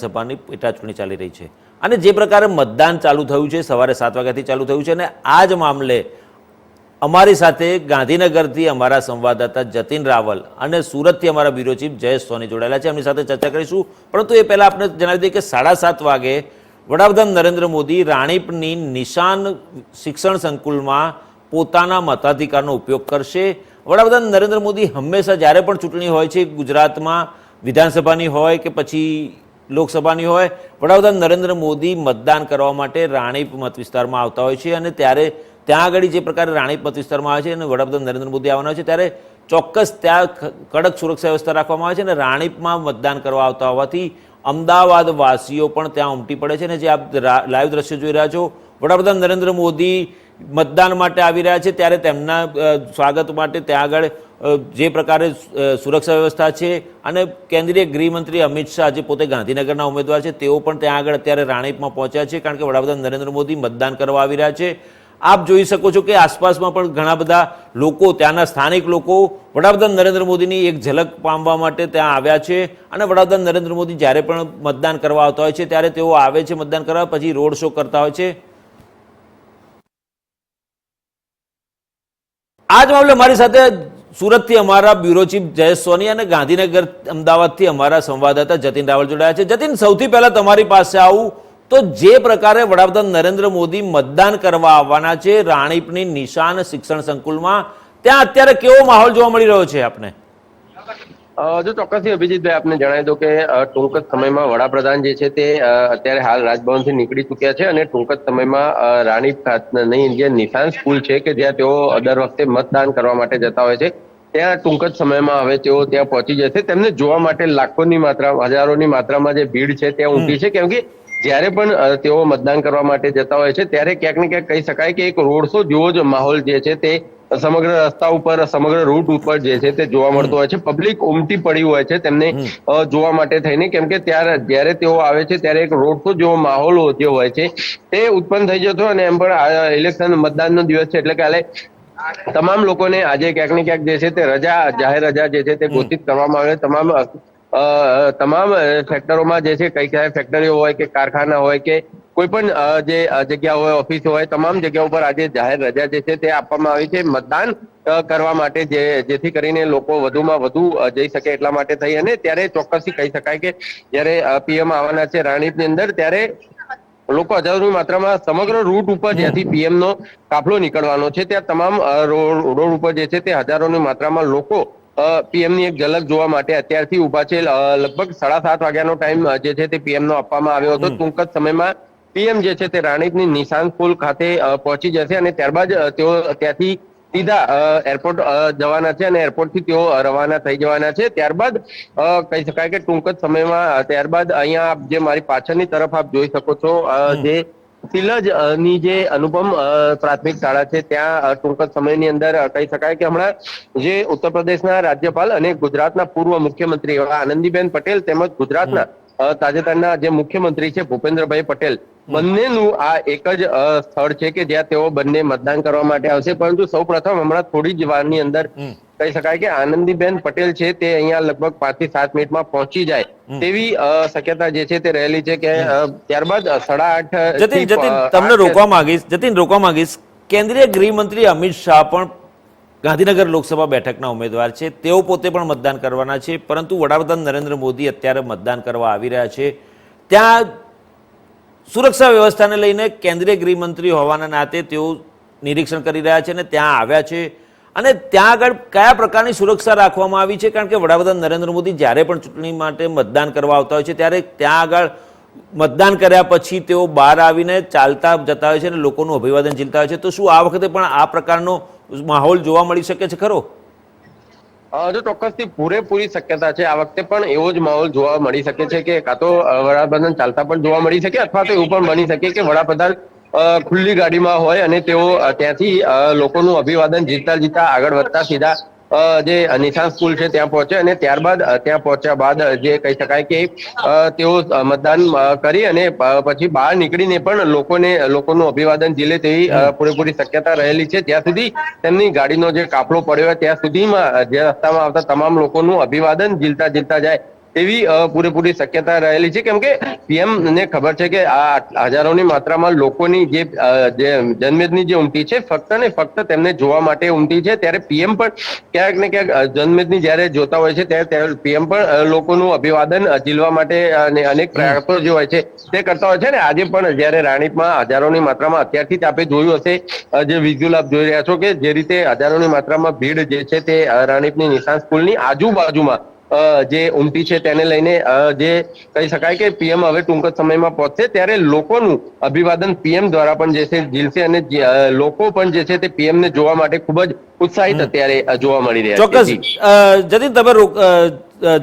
વિધાનસભાની પેટા ચૂંટણી ચાલી રહી છે અને જે પ્રકારે મતદાન ચાલુ થયું છે સવારે 7 વાગ્યાથી ચાલુ થયું છે અને આ જ મામલે અમારી સાથે ગાંધીનગરથી અમારા સંવાદદાતા જતીન રાવલ અને સુરતથી અમારા બ્યુરો ચીફ જયેશ સોની જોડાયેલા છે. એમની સાથે ચર્ચા કરીશું. પરંતુ એ પહેલાં આપણે જણાવી દઈએ કે 7:30 વાગે વડાપ્રધાન નરેન્દ્ર મોદી રાણીપની નિશાન શિક્ષણ સંકુલમાં પોતાના મતાધિકારનો ઉપયોગ કરશે. વડાપ્રધાન નરેન્દ્ર મોદી હંમેશા જ્યારે પણ ચૂંટણી હોય છે ગુજરાતમાં વિધાનસભાની હોય કે પછી લોકસભાની હોય, વડાપ્રધાન નરેન્દ્ર મોદી મતદાન કરવા માટે રાણીપ મત વિસ્તારમાં આવતા હોય છે અને ત્યારે ત્યાં આગળ જે પ્રકારે રાણીપ મત વિસ્તારમાં આવે છે અને વડાપ્રધાન નરેન્દ્ર મોદી આવવાના હોય છે ત્યારે ચોક્કસ ત્યાં કડક સુરક્ષા વ્યવસ્થા રાખવામાં આવે છે અને રાણીપમાં મતદાન કરવા આવતા હોવાથી અમદાવાદ વાસીઓ પણ ત્યાં ઉમટી પડે છે. અને જે આપ લાઈવ દ્રશ્યો જોઈ રહ્યા છો, વડાપ્રધાન નરેન્દ્ર મોદી મતદાન માટે આવી રહ્યા છે ત્યારે તેમના સ્વાગત માટે ત્યાં આગળ જે પ્રકારે સુરક્ષા વ્યવસ્થા છે અને કેન્દ્રીય ગૃહમંત્રી અમિત શાહ જે પોતે ગાંધીનગરના ઉમેદવાર છે તેઓ પણ ત્યાં આગળ અત્યારે રાણીપમાં પહોંચ્યા છે કારણ કે વડાપ્રધાન નરેન્દ્ર મોદી મતદાન કરવા આવી રહ્યા છે. આપ જોઈ શકો છો કે આસપાસમાં પણ ઘણા બધા લોકો, ત્યાંના સ્થાનિક લોકો વડાપ્રધાન નરેન્દ્ર મોદીની એક ઝલક પામવા માટે ત્યાં આવ્યા છે અને વડાપ્રધાન નરેન્દ્ર મોદી જ્યારે પણ મતદાન કરવા આવતા હોય છે ત્યારે તેઓ આવે છે મતદાન કરવા, પછી રોડ શો કરતા હોય છે. આ જ મામલે મારી સાથે સુરતથી અમારા બ્યુરો ચીફ જયેશ સોની અને ગાંધીનગર અમદાવાદથી અમારા સંવાદદાતા જતીન રાવલ જોડાયા છે. જતીન, સૌથી પહેલા તમારી પાસે આવું તો જે પ્રકારે વડાપ્રધાન નરેન્દ્ર મોદી મતદાન કરવા આવવાના છે રાણીપની નિશાન શિક્ષણ સંકુલમાં, ત્યાં અત્યારે કેવો માહોલ જોવા મળી રહ્યો છે આપને? જો ચોક્કસથી અભિજીતભાઈ આપને જણાવી દો કે ટૂંક જ સમયમાં વડાપ્રધાન જે છે તે અત્યારે હાલ રાજભવનથી નીકળી ચૂક્યા છે અને ટૂંક જ સમયમાં રાણીપ ખાતેની જે નિશાન સ્કૂલ છે કે જ્યાં તેઓ દર વખતે મતદાન કરવા માટે જતા હોય છે ત્યાં ટૂંક જ સમયમાં હવે તેઓ ત્યાં પહોંચી જશે. તેમને જોવા માટે લાખોની માત્રા, હજારોની માત્રામાં જે ભીડ છે ત્યાં ઉમટી છે કેમ કે જ્યારે પણ તેઓ મતદાન કરવા માટે જતા હોય છે ત્યારે ક્યાંક ને ક્યાંક કહી શકાય કે એક રોડ શો જેવો જ માહોલ જે છે તે સમગ્ર રસ્તા ઉપર, સમગ્ર રૂટ ઉપર જે છે તે જોવા મળતો હોય છે. પબ્લિક ઉમટી પડી હોય છે તેમને જોવા માટે થઈને, કેમ કે જ્યારે તેઓ આવે છે ત્યારે એક રોડ શો જેવો માહોલ જે હોય છે તે ઉત્પન્ન થઈ જતો. અને એમ પણ ઇલેક્શન મતદાનનો દિવસ છે એટલે કાલે તમામ લોકોને આજે ક્યાંક ને ક્યાંક જે છે તે રજા, જાહેર રજા જે છે તે ઘોષિત કરવામાં આવે. તમામ સેક્ટરોમાં જે છે કઈ કઈ ફેક્ટરીઓ હોય કે કારખાના હોય કે કોઈ પણ જે જગ્યા હોય, ઓફિસો હોય, તમામ જગ્યાઓ પર આજે જાહેર રજા જે છે તે આપવામાં આવી છે મતદાન કરવા માટે, જેથી કરીને લોકો વધુમાં વધુ જઈ શકે એટલા માટે થઈ. અને ત્યારે ચોક્કસથી કહી શકાય કે જયારે પીએમ આવવાના છે રાણીપની અંદર ત્યારે લોકો હજારોની માત્રામાં સમગ્ર રૂટ ઉપર જ્યાંથી પીએમ નો કાફલો નીકળવાનો છે ત્યાં તમામ રોડ ઉપર જે છે તે હજારોની માત્રામાં લોકો પીએમ ની એક ઝલક જોવા માટે અત્યારથી ઉભા છે. લગભગ 7:30 વાગ્યાનો ટાઈમ જે છે તે પીએમ નો આપવામાં આવ્યો હતો. ટૂંક જ સમયમાં પીએમ જે છે તે રાણીપની નિશાન સ્કૂલ ખાતે પહોંચી જશે અને ત્યારબાદ તેઓ ત્યાંથી સીધા એરપોર્ટ જવાના છે અને એરપોર્ટથી તેઓ રવાના થઈ જવાના છે. ત્યારબાદ કહી શકાય કે ટૂંક જ સમયમાં ત્યારબાદ અહીંયા જે મારી પાછળની તરફ આપ જોઈ શકો છો જે સિલજ ની જે અનુપમ પ્રાથમિક શાળા છે ત્યાં ટૂંક જ સમયની અંદર કહી શકાય કે હમણાં જે ઉત્તર પ્રદેશના રાજ્યપાલ અને ગુજરાતના પૂર્વ મુખ્યમંત્રી એવા આનંદીબેન પટેલ તેમજ ગુજરાતના તાજેતરના જે મુખ્યમંત્રી છે ભૂપેન્દ્રભાઈ પટેલ, બંનેનું આ એક જ સ્થળ છે કે જ્યાં તેઓ બંને મતદાન કરવા માટે આવશે. પરંતુ સૌ પ્રથમ હમણાં થોડી જ વારની અંદર કહી શકાય કે આનંદીબેન પટેલ છે તે અહીંયા લગભગ 5 થી 7 મિનિટમાં પહોંચી જાય તેવી શક્યતા જે છે તે રહેલી છે કે ત્યારબાદ 8:30. જતીન, તમને રોકવા માંગીશ. કેન્દ્રીય ગૃહમંત્રી અમિત શાહ પણ ગાંધીનગર લોકસભા બેઠકના ઉમેદવાર છે, તેઓ પોતે પણ મતદાન કરવાના છે, પરંતુ વડાપ્રધાન નરેન્દ્ર મોદી અત્યારે મતદાન કરવા આવી રહ્યા છે. ત્યાં સુરક્ષા વ્યવસ્થાને લઈને કેન્દ્રીય ગૃહમંત્રી હોવાના નાતે તેઓ નિરીક્ષણ કરી રહ્યા છે અને ત્યાં આવ્યા છે. અને ત્યાં આગળ કયા પ્રકારની સુરક્ષા રાખવામાં આવી છે? કારણ કે વડાપ્રધાન નરેન્દ્ર મોદી જ્યારે પણ ચૂંટણી માટે મતદાન કરવા આવતા હોય છે ત્યારે ત્યાં આગળ મતદાન કર્યા પછી તેઓ બહાર આવીને ચાલતા જતા હોય છે અને લોકોનું અભિવાદન ઝીલતા હોય છે. તો શું આ વખતે પણ આ પ્રકારનો માહોલ જોવા મળી શકે છે ખરો? જો ચોક્કસથી પૂરેપૂરી શક્યતા છે આ વખતે પણ એવો જ માહોલ જોવા મળી શકે છે કે કાં તો વડાપ્રધાન ચાલતા પણ જોવા મળી શકે અથવા તો એવું પણ બની શકે કે વડાપ્રધાન ખુલ્લી ગાડીમાં હોય અને તેઓ ત્યાંથી લોકોનું અભિવાદન જીતતા આગળ વધતા સીધા જે નિશાન સ્કૂલ છે ત્યાં પહોંચે અને ત્યારબાદ ત્યાં પહોંચ્યા બાદ જે કહી શકાય કે તેઓ મતદાન કરી અને પછી બહાર નીકળીને પણ લોકોનું અભિવાદન ઝીલે તેવી પૂરેપૂરી શક્યતા રહેલી છે. જ્યાં સુધી તેમની ગાડીનો જે કાફલો પડ્યો હોય ત્યાં સુધીમાં જે રસ્તામાં આવતા તમામ લોકોનું અભિવાદન ઝીલતા જાય એવી પૂરેપૂરી શક્યતા રહેલી છે, કેમ કે પીએમ ને ખબર છે કે આ હજારોની માત્રામાં લોકોની જે જનમેદની જે ઉમટી છે ફક્ત ને ફક્ત તેમને જોવા માટે ઉમટી છે. ત્યારે પીએમ પણ ક્યાંક ને ક્યાંક જનમેદની જયારે જોતા હોય છે ત્યારે પીએમ પણ લોકોનું અભિવાદન ઝીલવા માટે અનેક પ્રયાસો જે હોય છે તે કરતા હોય છે ને. આજે પણ જયારે રાણીપમાં હજારોની માત્રામાં અત્યારથી જ આપણે જોયું હશે, જે વિઝ્યુઅલ આપ જોઈ રહ્યા છો કે જે રીતે હજારોની માત્રામાં ભીડ જે છે તે રાણીપની નિશાન સ્કૂલની આજુબાજુમાં જે ઉમટી છે તેને લઈને જે કહી શકાય કે પીએમ હવે ટૂંક જ સમયમાં પહોંચશે, ત્યારે લોકોનું અભિવાદન પીએમ દ્વારા પણ જે છે ઝીલશે અને લોકો પણ જે છે તે પીએમ ને જોવા માટે ખૂબ જ ઉત્સાહિત અત્યારે જોવા મળી રહ્યા છે. ચોક્કસ જતીન તમે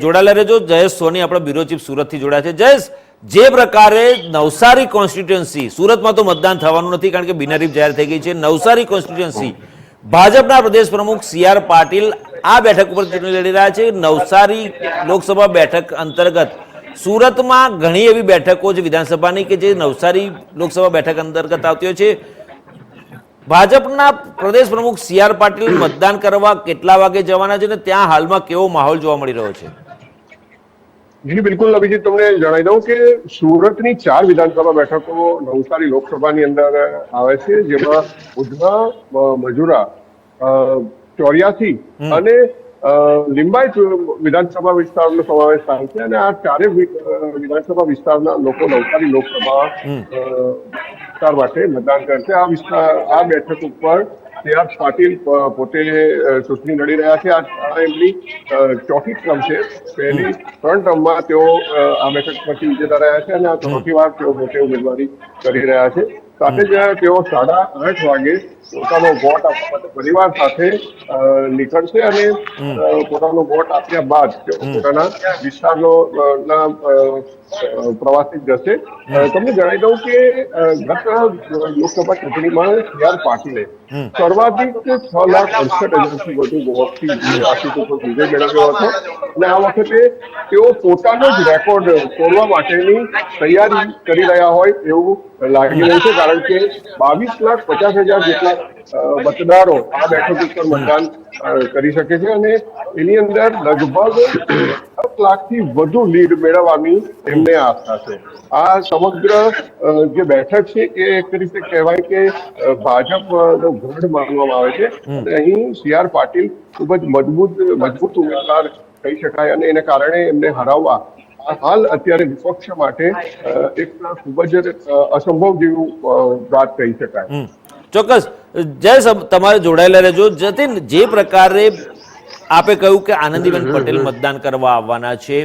જોડાયેલા રહેજો. જયેશ સોની આપણા બ્યુરો ચીફ સુરતથી જોડાયા છે. જયેશ, જે પ્રકારે નવસારી કોન્સ્ટિટ્યુઅન્સી, સુરતમાં તો મતદાન થવાનું નથી કારણ કે બિનહરીફ જાહેર થઈ ગઈ છે, નવસારી કોન્સ્ટિટ્યુઅન્સી ભાજપના પ્રદેશ પ્રમુખ CR પાટીલ આ બેઠક ઉપર ચૂંટણી લડી રહ્યા છે. નવસારી લોકસભા બેઠક અંતર્ગત સુરતમાં ઘણી એવી બેઠકો છે વિધાનસભાની કે જે નવસારી લોકસભા બેઠક અંતર્ગત આવતી હોય છે. ભાજપના પ્રદેશ પ્રમુખ CR પાટીલ મતદાન કરવા કેટલા વાગે જવાના છે અને ત્યાં હાલમાં કેવો માહોલ જોવા મળી રહ્યો છે? જી બિલકુલ અભિજીત, તમને જણાવી દઉં કે સુરતની 4 વિધાનસભા બેઠકો નવસારી લોકસભાની અંદર આવે છે, જેમાં ઉધના, મજુરા, 84 અને લિંબાયત વિધાનસભા વિસ્તારનો સમાવેશ થાય છે. અને આ 4 વિધાનસભા વિસ્તારના લોકો નવસારી લોકસભા વિસ્તાર માટે મતદાન કરશે. આ બેઠક ઉપર CR પાટીલ પોતે ચૂંટણી લડી રહ્યા છે. આ એમની ચોથી ટર્મ છે. પહેલી 3 ટર્મમાં તેઓ આ બેઠક પરથી વિજેતા રહ્યા છે અને આ ચોથી વાર તેઓ પોતે ઉમેદવારી કરી રહ્યા છે. સાથે જ તેઓ 8:30 વાગે પોતાનો વોટ આપવા માટે પરિવાર સાથે નીકળશે અને પોતાનો વોટ આપ્યા બાદ તેઓ પોતાના વિસ્તારનો પ્રવાસે જશે. તમને જણાવી દઉં કે ગત લોકસભા ચૂંટણીમાં CR પાટીલે સર્વાધિક 6,68,000થી વધુ વોટથી આ સીટ ઉપર વિજય મેળવ્યો હતો અને આ વખતે તેઓ પોતાનો જ રેકોર્ડ તોડવા માટેની તૈયારી કરી રહ્યા હોય એવું લાગી રહ્યું છે, કારણ કે 22,50,000 જેટલા મતદારો આ બેઠક ઉપર મતદાન કરી શકે છે અને એની અંદર લગભગ 10 લાખથી વધુ લીડ મેળવવાની એમને આશા છે. આ સમગ્ર જે બેઠક છે એ એક રીતે કહેવાય કે ભાજપનો ગઢ માનવામાં આવે છે અને અહીં CR પાટીલ ખૂબ જ મજબૂત ઉમેદવાર કહી શકાય અને એને કારણે એમને હરાવવા હાલ અત્યારે વિપક્ષ માટે એક ખૂબ જ અસંભવ જેવું વાત કહી શકાય. ચોક્કસ જય, તમારે જોડાયેલા રહેજો. જતીન, જે પ્રકારે આપે કહ્યું કે આનંદીબેન પટેલ મતદાન કરવા આવવાના છે,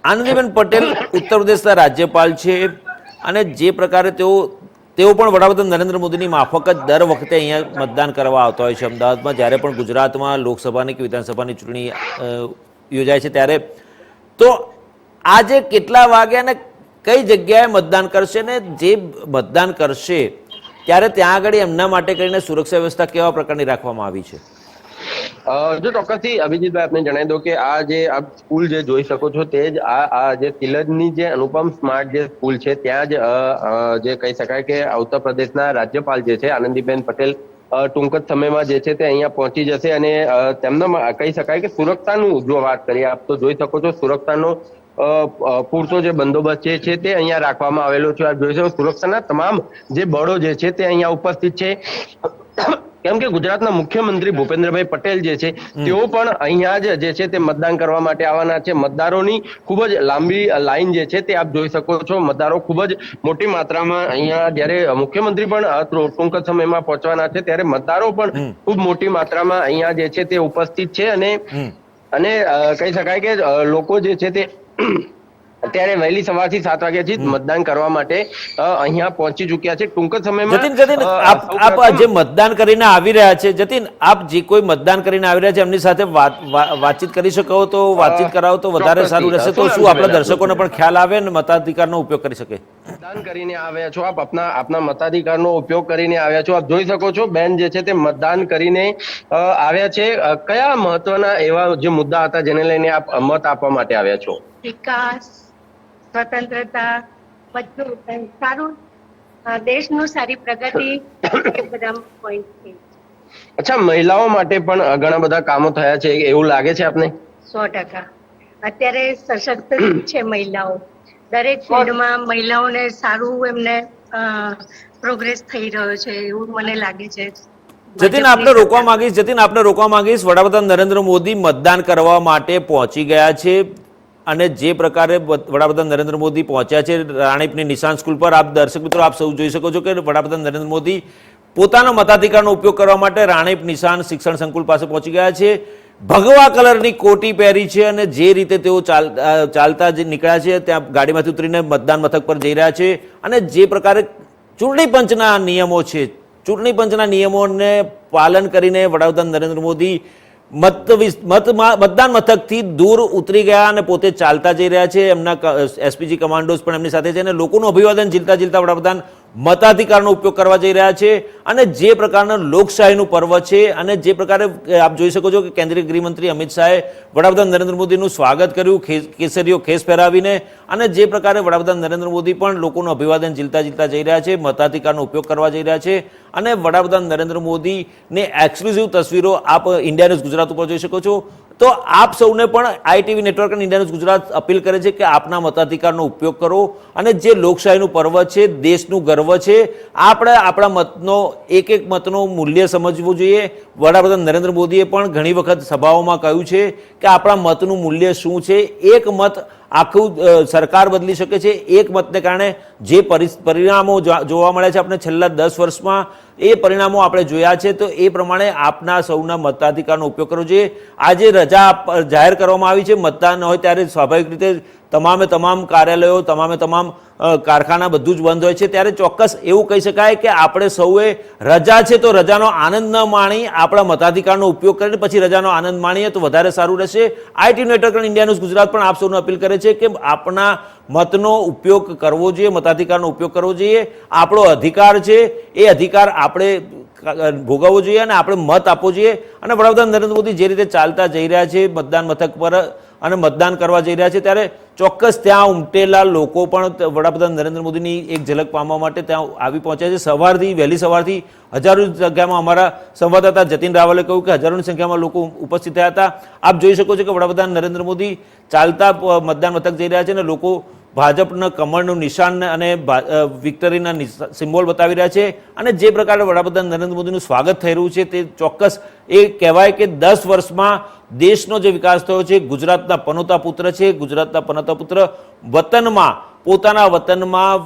આનંદીબેન પટેલ ઉત્તર પ્રદેશના રાજ્યપાલ છે અને જે પ્રકારે તેઓ પણ વડાપ્રધાન નરેન્દ્ર મોદીની માફક જ દર વખતે અહીંયા મતદાન કરવા આવતા હોય છે અમદાવાદમાં. જ્યારે પણ ગુજરાતમાં લોકસભાની કે વિધાનસભાની ચૂંટણી યોજાય છે ત્યારે તો આજે કેટલા વાગે અને કઈ જગ્યાએ મતદાન કરશે ને જે મતદાન કરશે ત્યારે ત્યાં આગળ એમના માટે કરીને સુરક્ષા વ્યવસ્થા કેવા પ્રકારની રાખવામાં આવી છે? જો ચોક્કસથી અભિજીતભાઈ આપને જણાવી દો કે આ જે આપ સ્કૂલ જે જોઈ શકો છો તે જ આ જે તિલકની જે અનુપમ સ્માર્ટ જે સ્કૂલ છે ત્યાં જ જે કહી શકાય કે ઉત્તર પ્રદેશના રાજ્યપાલ જે છે આનંદીબેન પટેલ ટૂંક જ સમયમાં જે છે તે અહીંયા પહોંચી જશે અને તેમના કહી શકાય કે સુરક્ષાનું જો વાત કરીએ આપ તો જોઈ શકો છો સુરક્ષાનો પૂરતો જે બંદોબસ્ત છે તે અહીંયા રાખવામાં આવેલો છે. આપ જોઈ શકો સુરક્ષાના તમામ જે બળો જે છે તે અહીંયા ઉપસ્થિત છે, કેમ કે ગુજરાતના મુખ્યમંત્રી ભૂપેન્દ્રભાઈ પટેલ જે છે તેઓ પણ અહીંયા જે છે તે મતદાન કરવા માટે આવવાના છે. મતદારોની ખૂબ જ લાંબી લાઈન જે છે તે આપ જોઈ શકો છો. મતદારો ખૂબ જ મોટી માત્રામાં અહીંયા જ્યારે મુખ્યમંત્રી પણ ટૂંક જ સમયમાં પહોંચવાના છે ત્યારે મતદારો પણ ખૂબ મોટી માત્રામાં અહીંયા જે છે તે ઉપસ્થિત છે અને કહી શકાય કે લોકો જે છે તે અત્યારે વહેલી સવારથી 7 વાગ્યાથી મતદાન કરવા માટે અહીંયા પહોંચી ચુક્યા છે. ટૂંક જ સમયમાં જતીન, આપ જે મતદાન કરીને આવી રહ્યા છે, જતીન આપ જે કોઈ મતદાન કરીને આવી રહ્યા છે એમની સાથે વાતચીત કરી શકો તો વાતચીત કરાવો તો વધારે સારું રહેશે. તો શું આપણા દર્શકોને પણ ખ્યાલ આવે ને મતાધિકારનો ઉપયોગ કરી શકે? મતદાન કરીને આવ્યા છો આપ, આપના મતાધિકારનો ઉપયોગ કરીને આવ્યા છો. આપ જોઈ શકો છો બેન જે છે તે મતદાન કરીને આવ્યા છે. કયા મહત્વના એવા જે મુદ્દા હતા જેને લઈને આપ મત આપવા માટે આવ્યા છો? વિકાસ, સ્વતંત્રતા, બધું સારું, દેશનું સારી પ્રગતિ, એ બધા પોઈન્ટ છે. અચ્છા, મહિલાઓ માટે પણ ઘણા બધા કામો થયા છે એવું લાગે છે આપને? 100%. અત્યારે સશક્ત છે મહિલાઓ. દરેક ફિલ્ડમાં મહિલાઓને સારું એમને પ્રોગ્રેસ થઈ રહ્યો છે એવું મને લાગે છે. જતીન આપણે રોકવા માંગીશ વડાપ્રધાન નરેન્દ્ર મોદી મતદાન કરવા માટે પહોંચી ગયા છે અને જે પ્રકારે વડાપ્રધાન નરેન્દ્ર મોદી પહોંચ્યા છે રાણીપની નિશાન સ્કૂલ પર, આપ દર્શક મિત્રો આપ સૌ જોઈ શકો છો કે વડાપ્રધાન નરેન્દ્ર મોદી પોતાના મતાધિકારનો ઉપયોગ કરવા માટે રાણીપ નિશાન શિક્ષણ સંકુલ પાસે પહોંચી ગયા છે. ભગવા કલરની કોટી પહેરી છે અને જે રીતે તેઓ ચાલતા જે નીકળ્યા છે ત્યાં ગાડીમાંથી ઉતરીને મતદાન મથક પર જઈ રહ્યા છે અને જે પ્રકારે ચૂંટણી પંચના નિયમો છે, ચૂંટણી પંચના નિયમોને પાલન કરીને વડાપ્રધાન નરેન્દ્ર મોદી મતદાન મથકથી દૂર ઉતરી ગયા અને પોતે ચાલતા જઈ રહ્યા છે. એમના એસપીજી કમાન્ડોઝ પણ એમની સાથે છે અને લોકોનું અભિવાદન ઝીલતા ઝીલતા વડાપ્રધાન મતાધિકારનો ઉપયોગ કરવા જઈ રહ્યા છે. અને જે પ્રકારના લોકશાહીનું પર્વ છે અને જે પ્રકારે આપ જોઈ શકો છો કે કેન્દ્રીય ગૃહમંત્રી અમિત શાહે વડાપ્રધાન નરેન્દ્ર મોદીનું સ્વાગત કર્યું કેસરીઓ ખેસ પહેરાવીને, અને જે પ્રકારે વડાપ્રધાન નરેન્દ્ર મોદી પણ લોકોનું અભિવાદન ઝીલતા ઝીલતા જઈ રહ્યા છે, મતાધિકારનો ઉપયોગ કરવા જઈ રહ્યા છે. અને વડાપ્રધાન નરેન્દ્ર મોદીની એક્સક્લુઝિવ તસવીરો આપ ઇન્ડિયા ન્યૂઝ ગુજરાત ઉપર જોઈ શકો છો. તો આપ સૌને પણ આઈટીવી નેટવર્ક અને ઇન્ડિયા ન્યૂઝ ગુજરાત અપીલ કરે છે કે આપના મતાધિકારનો ઉપયોગ કરો અને જે લોકશાહીનું પર્વ છે, દેશનું ગર્વ છે, આપણે આપણા મતનો એક એક મતનો મૂલ્ય સમજવું જોઈએ. વડાપ્રધાન નરેન્દ્ર મોદીએ પણ ઘણી વખત સભાઓમાં કહ્યું છે કે આપણા મતનું મૂલ્ય શું છે. એક મત આખું સરકાર બદલી શકે છે. એક મતને કારણે જે પરિણામો જોવા મળ્યા છે આપણે છેલ્લા 10 વર્ષમાં, એ પરિણામો આપણે જોયા છે. તો એ પ્રમાણે આપના સૌના મતાધિકારનો ઉપયોગ કરવો જોઈએ. આજે રજા જાહેર કરવામાં આવી છે, મતદાન હોય ત્યારે સ્વાભાવિક રીતે તમામ કાર્યાલયો, તમામ કારખાના બધું જ બંધ હોય છે. ત્યારે ચોક્કસ એવું કહી શકાય કે આપણે સૌએ રજા છે તો રજાનો આનંદ ન માણી આપણા મતાધિકારનો ઉપયોગ કરીને પછી રજાનો આનંદ માણીએ તો વધારે સારું રહેશે. આઈટી નેટવર્ક અને ઇન્ડિયા ન્યૂઝ ગુજરાત પણ આપ સૌને અપીલ કરે છે કે આપણા મતનો ઉપયોગ કરવો જોઈએ, મતાધિકારનો ઉપયોગ કરવો જોઈએ. આપણો અધિકાર છે, એ અધિકાર આપણે ભોગવવો જોઈએ અને આપણે મત આપવો જોઈએ. અને વડાપ્રધાન નરેન્દ્ર મોદી જે રીતે ચાલતા જઈ રહ્યા છે મતદાન મથક પર અને મતદાન કરવા જઈ રહ્યા છે, ત્યારે ચોક્કસ ત્યાં ઉમટેલા લોકો પણ વડાપ્રધાન નરેન્દ્ર મોદીની એક ઝલક પામવા માટે ત્યાં આવી પહોંચ્યા છે. વહેલી સવારથી હજારોની સંખ્યામાં અમારા સંવાદદાતા જતીન રાવલે કહ્યું કે હજારોની સંખ્યામાં લોકો ઉપસ્થિત થયા હતા. આપ જોઈ શકો છો કે વડાપ્રધાન નરેન્દ્ર મોદી ચાલતા મતદાન મથક જઈ રહ્યા છે અને લોકો ભાજપના કમળનું નિશાન અને વિક્ટરીના સિમ્બોલ બતાવી રહ્યા છે. અને જે પ્રકારે વડાપ્રધાન નરેન્દ્ર મોદીનું સ્વાગત થઈ રહ્યું છે તે ચોક્કસ એ કહેવાય કે 10 વર્ષમાં દેશનો જે વિકાસ થયો છે, ગુજરાતના પનોતા પુત્ર છે, ગુજરાતના પનોતા પુત્ર પોતાના વતનમાં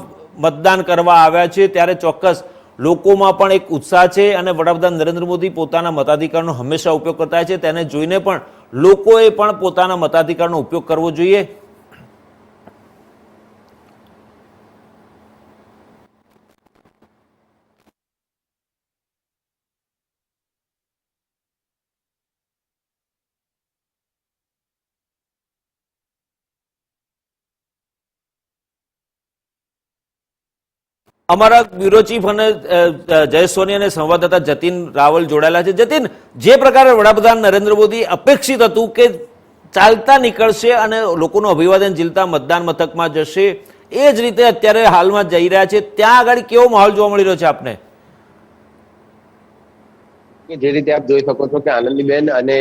મતદાન કરવા આવ્યા છે. ત્યારે ચોક્કસ લોકોમાં પણ એક ઉત્સાહ છે અને વડાપ્રધાન નરેન્દ્ર મોદી પોતાના મતાધિકારનો હંમેશા ઉપયોગ કરતા છે. તેને જોઈને પણ લોકોએ પણ પોતાના મતાધિકારનો ઉપયોગ કરવો જોઈએ. અમારા બ્યુરો ચીફ અને જયેશ સોની અને સંવાદદાતા જતીન રાવલ જોડાયેલા છે. જતીન, જે પ્રકારે વડાપ્રધાન નરેન્દ્ર મોદી અપેક્ષિત હતું કે ચાલતા નીકળશે અને લોકોનું અભિવાદન ઝીલતા મતદાન મથકમાં જશે, એ જ રીતે અત્યારે હાલમાં જઈ રહ્યા છે. ત્યાં આગળ કેવો માહોલ જોવા મળી રહ્યો છે આપને? જે રીતે આપ જોઈ શકો છો કે આનંદીબેન અને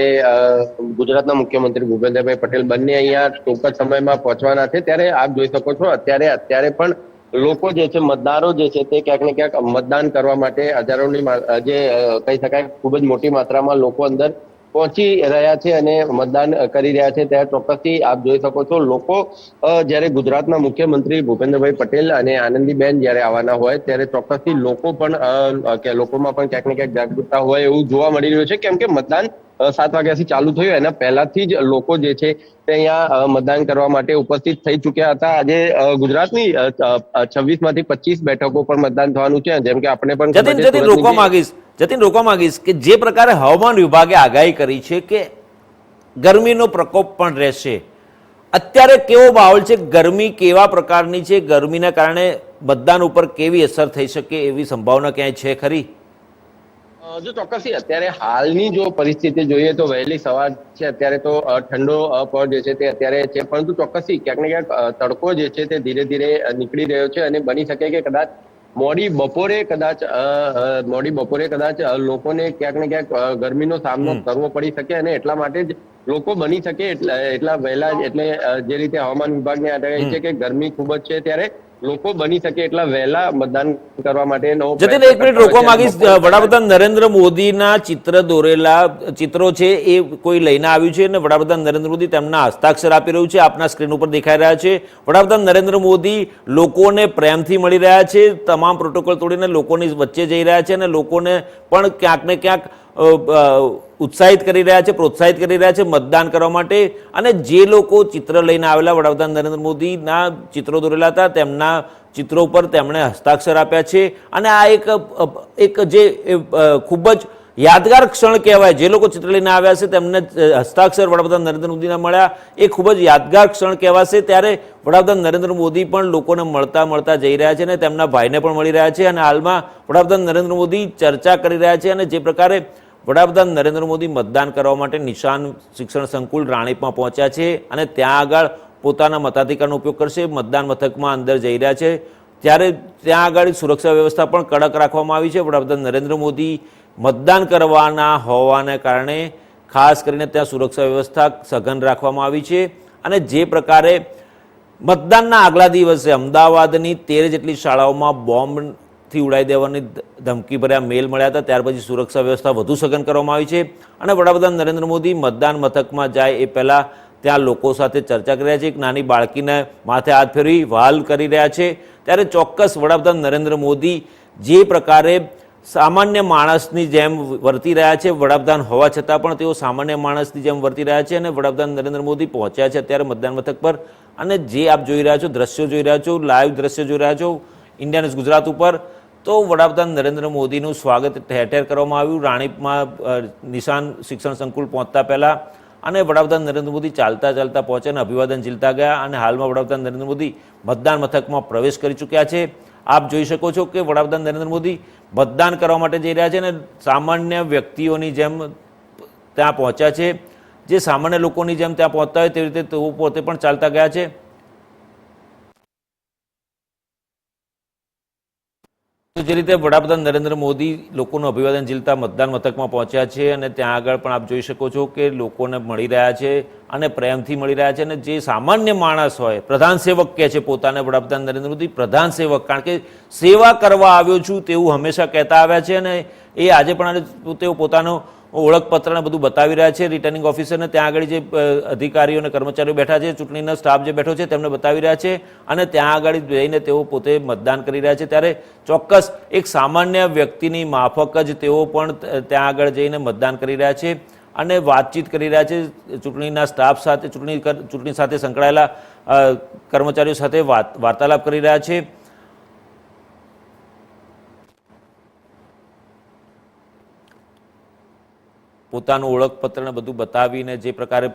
ગુજરાતના મુખ્યમંત્રી ભૂપેન્દ્રભાઈ પટેલ બંને અહીંયા ટૂંક જ સમયમાં પહોંચવાના છે. ત્યારે આપ જોઈ શકો છો અત્યારે પણ લોકો જે છે, મતદારો જે છે તે ક્યાંક ને ક્યાંક મતદાન કરવા માટે હજારોની જે કહી શકાય ખૂબ જ મોટી માત્રામાં લોકો અંદર પહોંચી રહ્યા છે અને મતદાન કરી રહ્યા છે. ત્યારે ચોક્કસથી આપ જોઈ શકો છો લોકો જ્યારે ગુજરાતના મુખ્યમંત્રી ભૂપેન્દ્રભાઈ પટેલ અને આનંદીબેન જ્યારે આવવાના હોય ત્યારે ચોક્કસથી લોકોમાં પણ ક્યાંક ને ક્યાંક જાગૃતતા હોય એવું જોવા મળી રહ્યું છે. કેમ કે મતદાન 7 વાગ્યાથી ચાલુ થયું, એના પહેલાથી જ લોકો જે છે તે અહીંયા મતદાન કરવા માટે ઉપસ્થિત થઈ ચુક્યા હતા. આજે ગુજરાતની 26 માંથી 25 બેઠકો પર મતદાન થવાનું છે. જેમ કે આપણે પણ જતીન રોકવા માંગીશ કે જે પ્રકારે હવામાન વિભાગે આગાહી કરી છે કે ગરમીનો પ્રકોપ પણ રહેશે, અત્યારે કેવો માહોલ છે? ગરમી કેવા પ્રકારની છે? ગરમીના કારણે મતદાન ઉપર કેવી અસર થઈ શકે એવી સંભાવના ક્યાંય છે ખરી? જો ચોક્કસથી અત્યારે હાલની જો પરિસ્થિતિ જોઈએ તો વહેલી સવાર છે, અત્યારે તો ઠંડો પડ જે છે તે અત્યારે છે, પરંતુ ચોક્કસથી ક્યાંક ને ક્યાંક તડકો જે છે તે ધીરે ધીરે નીકળી રહ્યો છે અને બની શકે કે કદાચ મોડી બપોરે કદાચ લોકોને ક્યાંક ને ક્યાંક ગરમીનો સામનો કરવો પડી શકે અને એટલા માટે જ લોકો બની શકે એટલા વહેલા એટલે જે રીતે હવામાન વિભાગની આગાહી છે કે ગરમી ખૂબ જ છે, ત્યારે લોકો બની શકે એટલા વહેલા મતદાન કરવા માટેનો જતીન એક મિનિટ રોકવા માંગીશ. વડાપ્રધાન નરેન્દ્ર મોદીના ચિત્રો છે એ કોઈ લઈને આવ્યું છે અને વડાપ્રધાન નરેન્દ્ર મોદી તેમના હસ્તાક્ષર આપી રહ્યું છે. આપના સ્ક્રીન ઉપર દેખાઈ રહ્યા છે. વડાપ્રધાન નરેન્દ્ર મોદી લોકોને પ્રેમથી મળી રહ્યા છે, તમામ પ્રોટોકોલ તોડીને લોકોની વચ્ચે જઈ રહ્યા છે અને લોકોને પણ ક્યાંક ને ક્યાંક ઉત્સાહિત કરી રહ્યા છે, પ્રોત્સાહિત કરી રહ્યા છે મતદાન કરવા માટે. અને જે લોકો ચિત્ર લઈને આવેલા વડાપ્રધાન નરેન્દ્ર મોદીના ચિત્રો દોરેલા હતા તેમના ચિત્રો ઉપર તેમણે હસ્તાક્ષર આપ્યા છે. અને આ એક જે ખૂબ જ યાદગાર ક્ષણ કહેવાય. જે લોકો ચિત્ર લઈને આવ્યા છે તેમને હસ્તાક્ષર વડાપ્રધાન નરેન્દ્ર મોદીના મળ્યા, એ ખૂબ જ યાદગાર ક્ષણ કહેવાશે. ત્યારે વડાપ્રધાન નરેન્દ્ર મોદી પણ લોકોને મળતા જઈ રહ્યા છે અને તેમના ભાઈને પણ મળી રહ્યા છે. અને હાલમાં વડાપ્રધાન નરેન્દ્ર મોદી ચર્ચા કરી રહ્યા છે. અને જે પ્રકારે વડાપ્રધાન નરેન્દ્ર મોદી મતદાન કરવા માટે નિશાન શિક્ષણ સંકુલ રાણીપમાં પહોંચ્યા છે અને ત્યાં આગળ પોતાના મતાધિકારનો ઉપયોગ કરશે, મતદાન મથકમાં અંદર જઈ રહ્યા છે. ત્યારે ત્યાં આગળ સુરક્ષા વ્યવસ્થા પણ કડક રાખવામાં આવી છે. વડાપ્રધાન નરેન્દ્ર મોદી મતદાન કરવાના હોવાને કારણે ખાસ કરીને ત્યાં સુરક્ષા વ્યવસ્થા સઘન રાખવામાં આવી છે. અને જે પ્રકારે મતદાનના આગલા દિવસે અમદાવાદની 13 જેટલી શાળાઓમાં બોમ્બથી ઉડાવી દેવાની ધમકી ભર્યા મેલ મળ્યા હતા, ત્યાર પછી સુરક્ષા વ્યવસ્થા વધુ સઘન કરવામાં આવી છે. અને વડાપ્રધાન નરેન્દ્ર મોદી મતદાન મથકમાં જાય એ પહેલાં ત્યાં લોકો સાથે ચર્ચા કરી રહ્યા છે. એક નાની બાળકીને માથે હાથ ફેરવી વહાલ કરી રહ્યા છે. ત્યારે ચોક્કસ વડાપ્રધાન નરેન્દ્ર મોદી જે પ્રકારે સામાન્ય માણસની જેમ વર્તી રહ્યા છે, વડાપ્રધાન હોવા છતાં પણ તેઓ સામાન્ય માણસની જેમ વર્તી રહ્યા છે. અને વડાપ્રધાન નરેન્દ્ર મોદી પહોંચ્યા છે અત્યારે મતદાન મથક પર. અને જે આપ જોઈ રહ્યા છો, દ્રશ્યો જોઈ રહ્યા છો, લાઈવ દ્રશ્યો જોઈ રહ્યા છો ઇન્ડિયા ન્યૂઝ ગુજરાત ઉપર, તો વડાપ્રધાન નરેન્દ્ર મોદીનું સ્વાગત ઠેર ઠેર કરવામાં આવ્યું. રાણીપમાં નિશાન શિક્ષણ સંકુલ પહોંચતા પહેલાં અને વડાપ્રધાન નરેન્દ્ર મોદી ચાલતા પહોંચ્યા અને અભિવાદન ઝીલતા ગયા. અને હાલમાં વડાપ્રધાન નરેન્દ્ર મોદી મતદાન મથકમાં પ્રવેશ કરી ચૂક્યા છે. આપ જોઈ શકો છો કે વડાપ્રધાન નરેન્દ્ર મોદી મતદાન કરવા માટે જઈ રહ્યા છે અને સામાન્ય વ્યક્તિઓની જેમ ત્યાં પહોંચ્યા છે. જે સામાન્ય લોકોની જેમ ત્યાં પહોંચતા હોય તેવી રીતે તેઓ પોતે પણ ચાલતા ગયા છે. જે રીતે વડાપ્રધાન નરેન્દ્ર મોદી લોકોનું અભિવાદન ઝીલતા મતદાન મથકમાં પહોંચ્યા છે અને ત્યાં આગળ પણ આપ જોઈ શકો છો કે લોકોને મળી રહ્યા છે અને પ્રેમથી મળી રહ્યા છે. અને જે સામાન્ય માણસ હોય, પ્રધાન સેવક કહે છે પોતાને વડાપ્રધાન નરેન્દ્ર મોદી, પ્રધાન સેવક, કારણ કે સેવા કરવા આવ્યો છું તેવું હંમેશા કહેતા આવ્યા છે. અને એ આજે પણ તેઓ પોતાનો ઓળખપત્રને બધું બતાવી રહ્યા છે રિટર્નિંગ ઓફિસરને. ત્યાં આગળ જે અધિકારીઓ અને કર્મચારીઓ બેઠા છે, ચૂંટણીનો સ્ટાફ જે બેઠો છે તેમને બતાવી રહ્યા છે અને ત્યાં આગળ જઈને તેઓ પોતે મતદાન કરી રહ્યા છે. ત્યારે ચોક્કસ એક સામાન્ય વ્યક્તિની માફક જ તેઓ પણ ત્યાં આગળ જઈને મતદાન કરી રહ્યા છે અને વાતચીત કરી રહ્યા છે ચૂંટણીના સ્ટાફ સાથે, ચૂંટણી સાથે સંકળાયેલા કર્મચારીઓ સાથે વાર્તાલાપ કરી રહ્યા છે. પોતાનું ઓળખપત્રને બધું બતાવીને જે પ્રકારે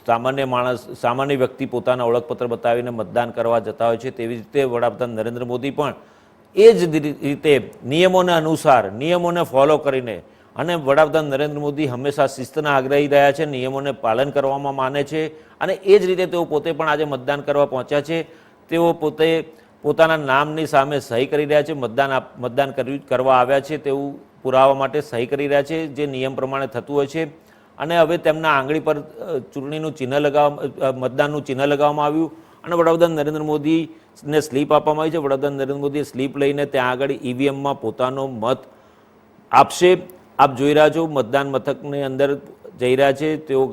સામાન્ય વ્યક્તિ પોતાના ઓળખપત્ર બતાવીને મતદાન કરવા જતા હોય છે, તેવી રીતે વડાપ્રધાન નરેન્દ્ર મોદી પણ એ જ રીતે નિયમોને અનુસાર, નિયમોને ફોલો કરીને, અને વડાપ્રધાન નરેન્દ્ર મોદી હંમેશા શિસ્તના આગ્રહી રહ્યા છે, નિયમોને પાલન કરવામાં માને છે. અને એ જ રીતે તેઓ પોતે પણ આજે મતદાન કરવા પહોંચ્યા છે. તેઓ પોતે પોતાના નામની સામે સહી કરી રહ્યા છે. મતદાન કરવા આવ્યા છે તેવું પુરાવા માટે સહી કરી રહ્યા છે, જે નિયમ પ્રમાણે થતું હોય છે. અને હવે તેમના આંગળી પર ચૂંટણીનું ચિહ્ન મતદાનનું ચિહ્ન લગાવવામાં આવ્યું અને વડાપ્રધાન નરેન્દ્ર મોદીને સ્લીપ આપવામાં આવી છે. વડાપ્રધાન નરેન્દ્ર મોદીએ સ્લીપ લઈને ત્યાં આગળ ઈવીએમમાં પોતાનો મત આપશે. આપ જોઈ રહ્યા છો મતદાન મથકની અંદર જઈ રહ્યા છે, તેઓ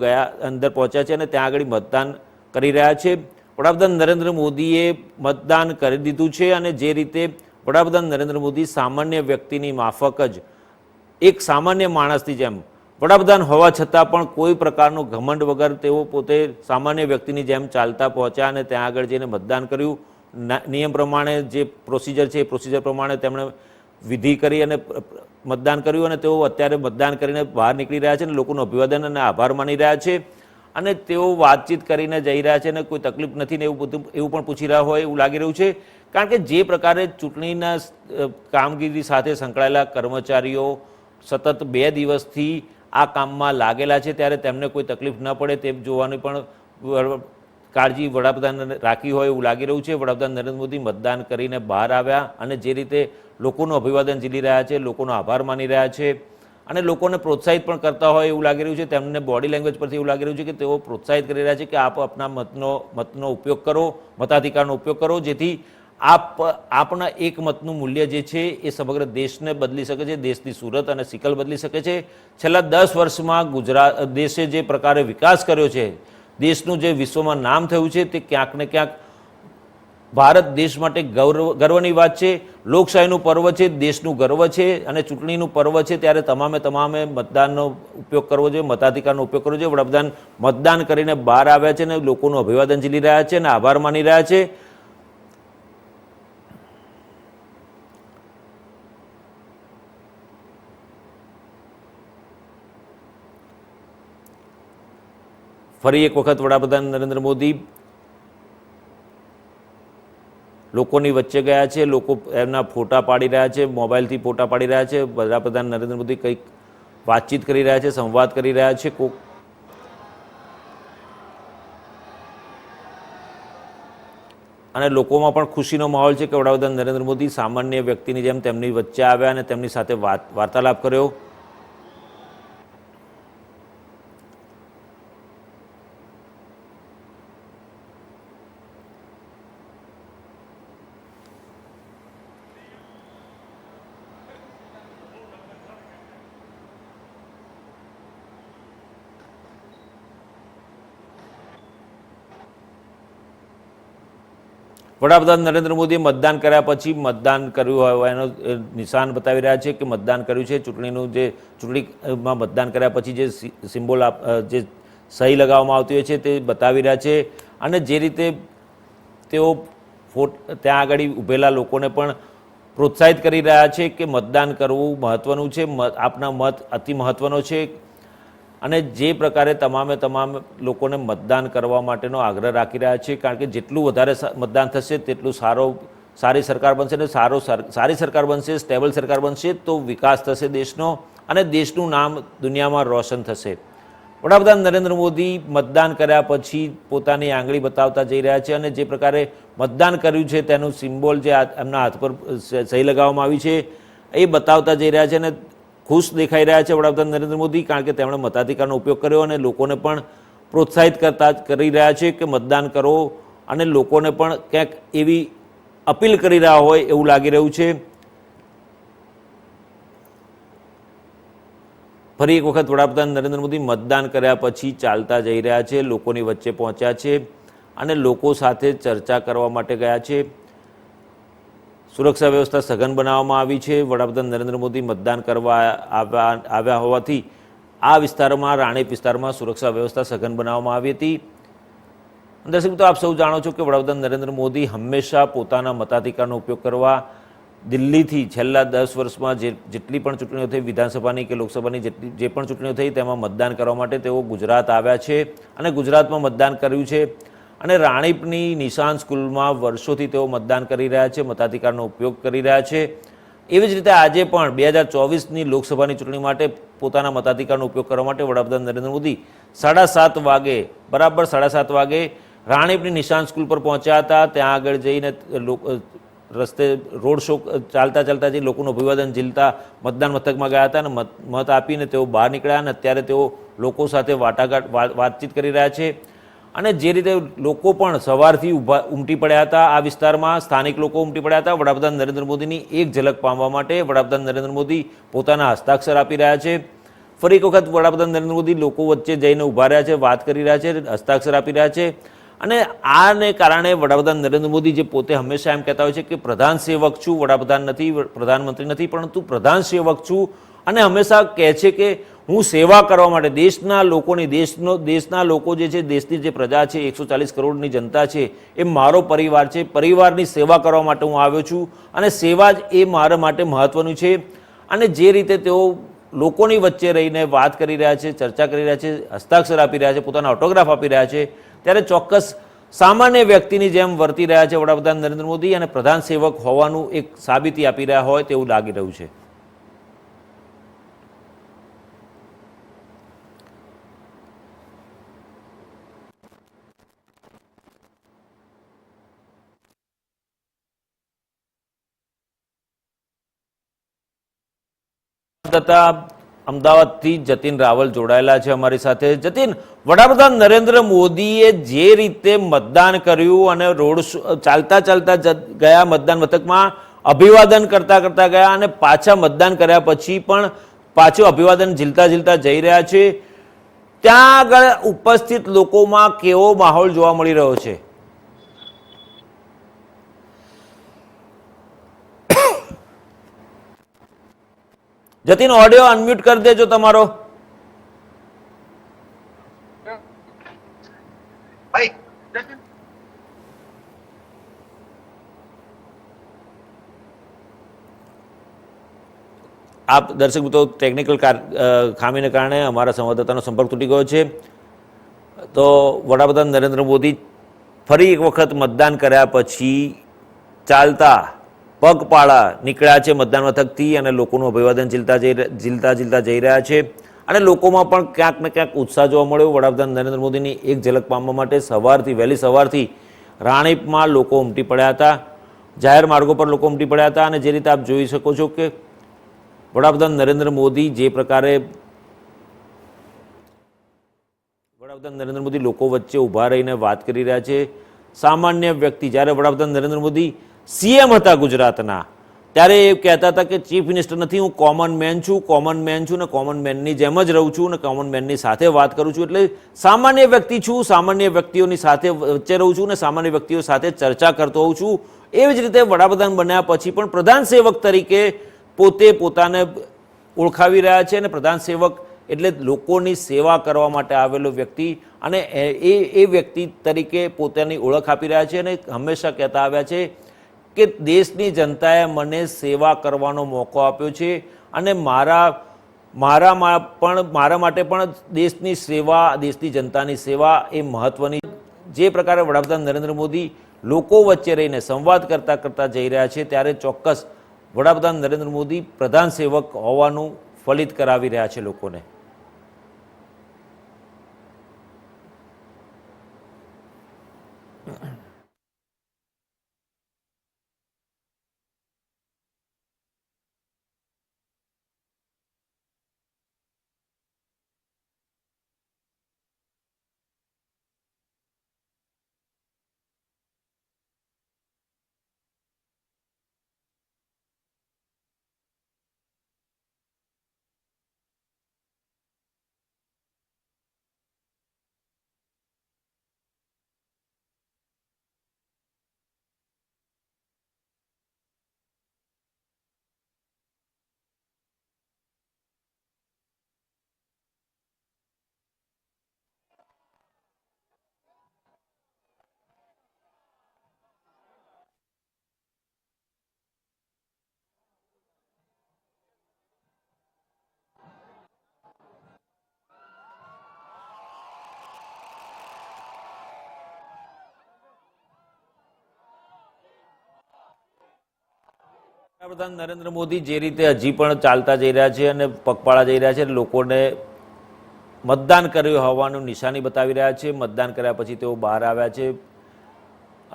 અંદર પહોંચ્યા છે અને ત્યાં આગળ મતદાન કરી રહ્યા છે. વડાપ્રધાન નરેન્દ્ર મોદીએ મતદાન કરી દીધું છે. અને જે રીતે વડાપ્રધાન નરેન્દ્ર મોદી સામાન્ય વ્યક્તિની માફક જ એક સામાન્ય માણસની જેમ વડાપ્રધાન હોવા છતાં પણ કોઈ પ્રકારનો ઘમંડ વગર તેઓ પોતે સામાન્ય વ્યક્તિની જેમ ચાલતા પહોંચ્યા અને ત્યાં આગળ જઈને મતદાન કર્યું. નિયમ પ્રમાણે જે પ્રોસિજર છે એ પ્રોસિજર પ્રમાણે તેમણે વિધિ કરી અને મતદાન કર્યું. અને તેઓ અત્યારે મતદાન કરીને બહાર નીકળી રહ્યા છે અને લોકોનું અભિવાદન અને આભાર માની રહ્યા છે. અને તેઓ વાતચીત કરીને જઈ રહ્યા છે અને કોઈ તકલીફ નથી ને એવું પણ પૂછી રહ્યા હોય એવું લાગી રહ્યું છે. કારણ કે જે પ્રકારે ચૂંટણીના કામગીરી સાથે સંકળાયેલા કર્મચારીઓ સતત 2 દિવસથી આ કામમાં લાગેલા છે, ત્યારે તેમને કોઈ તકલીફ ન પડે તે જોવાની પણ કાળજી વડાપ્રધાન રાખી હોય એવું લાગી રહ્યું છે. વડાપ્રધાન નરેન્દ્ર મોદી મતદાન કરીને બહાર આવ્યા અને જે રીતે લોકોનું અભિવાદન ઝીલી રહ્યા છે, લોકોનો આભાર માની રહ્યા છે અને લોકોને પ્રોત્સાહિત પણ કરતા હોય એવું લાગી રહ્યું છે. તેમને બોડી લેંગ્વેજ પરથી એવું લાગી રહ્યું છે કે તેઓ પ્રોત્સાહિત કરી રહ્યા છે કે આપ આપના મતનો ઉપયોગ કરો, મતાધિકારનો ઉપયોગ કરો, જેથી આપના એક મતનું મૂલ્ય જે છે એ સમગ્ર દેશને બદલી શકે છે, દેશની સુરત અને સિકલ બદલી શકે છે. છેલ્લા 10 વર્ષમાં દેશે જે પ્રકારે વિકાસ કર્યો છે, દેશનું જે વિશ્વમાં નામ થયું છે, તે ક્યાંક ને ક્યાંક ભારત દેશ માટે ગર્વની વાત છે. લોકશાહીનું પર્વ છે, દેશનું ગર્વ છે અને ચૂંટણીનું પર્વ છે, ત્યારે તમામે મતદાનનો ઉપયોગ કરવો જોઈએ, મતાધિકારનો ઉપયોગ કરવો જોઈએ. વડાપ્રધાન મતદાન કરીને બહાર આવ્યા છે અને લોકોનું અભિવાદન ઝીલી રહ્યા છે અને આભાર માની રહ્યા છે. ફરી એક વખત વડાપ્રધાન નરેન્દ્ર મોદી લોકોની વચ્ચે ગયા છે. લોકો એમના ફોટા પાડી રહ્યા છે, મોબાઈલથી ફોટા પાડી રહ્યા છે. વડાપ્રધાન નરેન્દ્ર મોદી કંઈક વાતચીત કરી રહ્યા છે, સંવાદ કરી રહ્યા છે. અને લોકોમાં પણ ખુશીનો માહોલ છે કે વડાપ્રધાન નરેન્દ્ર મોદી સામાન્ય વ્યક્તિની જેમ તેમની વચ્ચે આવ્યા અને તેમની સાથે વાર્તાલાપ કર્યો. વડાપ્રધાન નરેન્દ્ર મોદીએ મતદાન કર્યા પછી મતદાન કર્યું હોય એનો નિશાન બતાવી રહ્યા છે કે મતદાન કર્યું છે. ચૂંટણીમાં મતદાન કર્યા પછી જે સિમ્બોલ જે સહી લગાવવામાં આવતી હોય છે તે બતાવી રહ્યા છે. અને જે રીતે તેઓ ત્યાં આગળ ઊભેલા લોકોને પણ પ્રોત્સાહિત કરી રહ્યા છે કે મતદાન કરવું મહત્ત્વનું છે, આપના મત અતિ મહત્ત્વનો છે. અને જે પ્રકારે તમામ લોકોને મતદાન કરવા માટેનો આગ્રહ રાખી રહ્યા છે, કારણ કે જેટલું વધારે મતદાન થશે તેટલું સારી સરકાર બનશે અને સારી સરકાર બનશે, સ્ટેબલ સરકાર બનશે તો વિકાસ થશે દેશનો અને દેશનું નામ દુનિયામાં રોશન થશે. વડાપ્રધાન નરેન્દ્ર મોદી મતદાન કર્યા પછી પોતાની આંગળી બતાવતા જઈ રહ્યા છે અને જે પ્રકારે મતદાન કર્યું છે તેનું સિમ્બોલ જે એમના હાથ પર સહી લગાવવામાં આવી છે એ બતાવતા જઈ રહ્યા છે અને ખુશ દેખાઈ રહ્યા છે વડાપ્રધાન નરેન્દ્ર મોદી, કારણ કે તેમણે મતાધિકારનો ઉપયોગ કર્યો અને લોકોને પણ પ્રોત્સાહિત કરી રહ્યા છે કે મતદાન કરો અને લોકોને પણ ક્યાંક એવી અપીલ કરી રહ્યા હોય એવું લાગી રહ્યું છે. ફરી એક વખત વડાપ્રધાન નરેન્દ્ર મોદી મતદાન કર્યા પછી ચાલતા જઈ રહ્યા છે, લોકોની વચ્ચે પહોંચ્યા છે અને લોકો સાથે ચર્ચા કરવા માટે ગયા છે. સુરક્ષા વ્યવસ્થા સઘન બનાવવામાં આવી છે. વડાપ્રધાન નરેન્દ્ર મોદી મતદાન કરવા આવ્યા હોવાથી આ વિસ્તારમાં, રાણીપ વિસ્તારમાં સુરક્ષા વ્યવસ્થા સઘન બનાવવામાં આવી હતી. દર્શક મિત્રો, આપ સૌ જાણો છો કે વડાપ્રધાન નરેન્દ્ર મોદી હંમેશા પોતાના મતાધિકારનો ઉપયોગ કરવા દિલ્હીથી છેલ્લા 10 વર્ષમાં જેટલી પણ ચૂંટણીઓ થઈ, વિધાનસભાની કે લોકસભાની જે પણ ચૂંટણીઓ થઈ તેમાં મતદાન કરવા માટે તેઓ ગુજરાત આવ્યા છે અને ગુજરાતમાં મતદાન કર્યું છે. અને રાણીપની નિશાન સ્કૂલમાં વર્ષોથી તેઓ મતદાન કરી રહ્યા છે, મતાધિકારનો ઉપયોગ કરી રહ્યા છે. એવી જ રીતે આજે પણ 2024ની લોકસભાની ચૂંટણી માટે પોતાના મતાધિકારનો ઉપયોગ કરવા માટે વડાપ્રધાન નરેન્દ્ર મોદી 7:30 વાગે, બરાબર 7:30 વાગે રાણીપની નિશાન સ્કૂલ પર પહોંચ્યા હતા. ત્યાં આગળ જઈને રસ્તે રોડ શો ચાલતા જઈ લોકોનું અભિવાદન ઝીલતા મતદાન મથકમાં ગયા હતા અને મત આપીને તેઓ બહાર નીકળ્યા અને અત્યારે તેઓ લોકો સાથે વાતચીત કરી રહ્યા છે. અને જે રીતે લોકો પણ સવારથી ઉમટી પડ્યા હતા આ વિસ્તારમાં, સ્થાનિક લોકો ઉમટી પડ્યા હતા વડાપ્રધાન નરેન્દ્ર મોદીની એક ઝલક પામવા માટે. વડાપ્રધાન નરેન્દ્ર મોદી પોતાના હસ્તાક્ષર આપી રહ્યા છે. ફરી એક વખત વડાપ્રધાન નરેન્દ્ર મોદી લોકો વચ્ચે જઈને ઊભા રહ્યા છે, વાત કરી રહ્યા છે, હસ્તાક્ષર આપી રહ્યા છે. અને આને કારણે વડાપ્રધાન નરેન્દ્ર મોદી જે પોતે હંમેશા એમ કહેતા હોય છે કે પ્રધાન સેવક છું, વડાપ્રધાન નથી, પ્રધાનમંત્રી નથી, પરંતુ પ્રધાન સેવક છું. અને હંમેશા કહે છે કે હું સેવા કરવા માટે દેશના લોકોની, દેશના લોકો જે છે, દેશની જે પ્રજા છે, 140 કરોડની જનતા છે, એ મારો પરિવાર છે. પરિવારની સેવા કરવા માટે હું આવ્યો છું અને સેવા જ એ મારા માટે મહત્ત્વનું છે. અને જે રીતે તેઓ લોકોની વચ્ચે રહીને વાત કરી રહ્યા છે, ચર્ચા કરી રહ્યા છે, હસ્તાક્ષર આપી રહ્યા છે, પોતાના ઓટોગ્રાફ આપી રહ્યા છે, ત્યારે ચોક્કસ સામાન્ય વ્યક્તિની જેમ વર્તી રહ્યા છે વડાપ્રધાન નરેન્દ્ર મોદી અને પ્રધાન સેવક હોવાનું એક સાબિતી આપી રહ્યા હોય તેવું લાગી રહ્યું છે. તથા અમદાવાદથી જતીન રાવલ જોડાયેલા છે અમારી સાથે. જતીન, વડાપ્રધાન નરેન્દ્ર મોદીએ જે રીતે મતદાન કર્યું અને રોડ ચાલતા ગયા મતદાન મથકમાં અભિવાદન કરતા ગયા અને પાછા મતદાન કર્યા પછી પણ પાછું અભિવાદન ઝીલતા જઈ રહ્યા છે, ત્યાં આગળ ઉપસ્થિત લોકોમાં કેવો માહોલ જોવા મળી રહ્યો છે? જતીન, ઓડિયો અનમ્યુટ કરી દેજો તમારો. આપ દર્શક મિત્રો, ટેકનિકલ ખામીને કારણે અમારા સંવાદદાતાનો સંપર્ક તૂટી ગયો છે. તો વડાપ્રધાન નરેન્દ્ર મોદી ફરી એક વખત મતદાન કર્યા પછી ચાલતા પગપાળા નીકળ્યા છે મતદાન મથકથી અને લોકોનું અભિવાદન ઝીલતા જઈ રહ્યા છે. અને લોકોમાં પણ ક્યાંક ને ક્યાંક ઉત્સાહ જોવા મળ્યો વડાપ્રધાન નરેન્દ્ર મોદીની એક ઝલક પામવા માટે. વહેલી સવારથી રાણીપમાં લોકો ઉમટી પડ્યા હતા, જાહેર માર્ગો પર લોકો ઉમટી પડ્યા હતા. અને જે રીતે આપ જોઈ શકો છો કે વડાપ્રધાન નરેન્દ્ર મોદી લોકો વચ્ચે ઊભા રહીને વાત કરી રહ્યા છે. સામાન્ય વ્યક્તિ, જ્યારે વડાપ્રધાન નરેન્દ્ર મોદી સીએમ હતા ગુજરાતના, ત્યારે એ કહેતા હતા કે ચીફ મિનિસ્ટર નથી, હું કોમન મેન છું ને કોમન મેનની જેમ જ રહું છું ને કોમન મેનની સાથે વાત કરું છું. એટલે સામાન્ય વ્યક્તિ છું, સામાન્ય વ્યક્તિઓની સાથે વચ્ચે રહું છું ને સામાન્ય વ્યક્તિઓ સાથે ચર્ચા કરતો હોઉં છું. એવી જ રીતે વડાપ્રધાન બન્યા પછી પણ પ્રધાન સેવક તરીકે પોતે પોતાને ઓળખાવી રહ્યા છે. અને પ્રધાન સેવક એટલે લોકોની સેવા કરવા માટે આવેલો વ્યક્તિ, અને એ વ્યક્તિ તરીકે પોતાની ઓળખ આપી રહ્યા છે. અને હંમેશા કહેતા આવ્યા છે કે દેશની જનતાએ મને સેવા કરવાનો મોકો આપ્યો છે અને મારા માટે પણ દેશની સેવા, દેશની જનતાની સેવા એ મહત્વની. જે પ્રકારે વડાપ્રધાન નરેન્દ્ર મોદી લોકો વચ્ચે રહીને સંવાદ કરતા જઈ રહ્યા છે, ત્યારે ચોક્કસ વડાપ્રધાન નરેન્દ્ર મોદી પ્રધાન સેવક હોવાનું ફલિત કરાવી રહ્યા છે લોકોને. વડાપ્રધાન નરેન્દ્ર મોદી જે રીતે હજી પણ ચાલતા જઈ રહ્યા છે અને પગપાળા જઈ રહ્યા છે, લોકોને મતદાન કર્યું હોવાનું નિશાની બતાવી રહ્યા છે. મતદાન કર્યા પછી તેઓ બહાર આવ્યા છે